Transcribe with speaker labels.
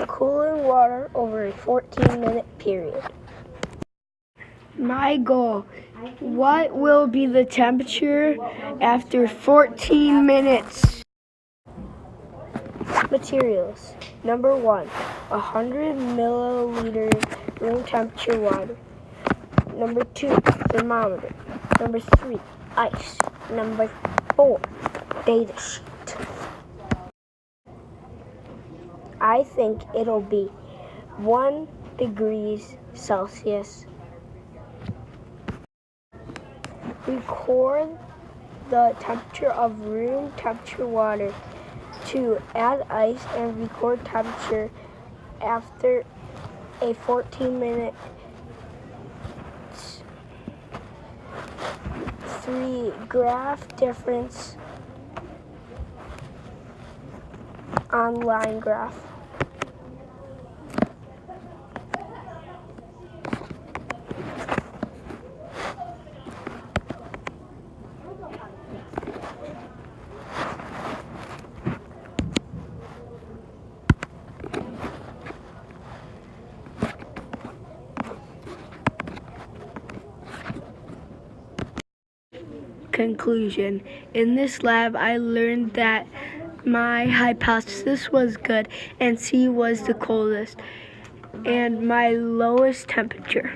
Speaker 1: cooling water over a 14-minute period.
Speaker 2: My goal. What will be the temperature after 14 minutes?
Speaker 1: Materials. Number 1, 100 milliliters room temperature water. Number 2, thermometer. Number 3, ice. Number 4, data sheet. I think it'll be 1 degrees Celsius. Record the temperature of room temperature water. 2, add ice and record temperature after a 14-minute. 3, graph difference on line graph.
Speaker 2: Conclusion. In this lab, I learned that my hypothesis was good and C was the coldest and my lowest temperature.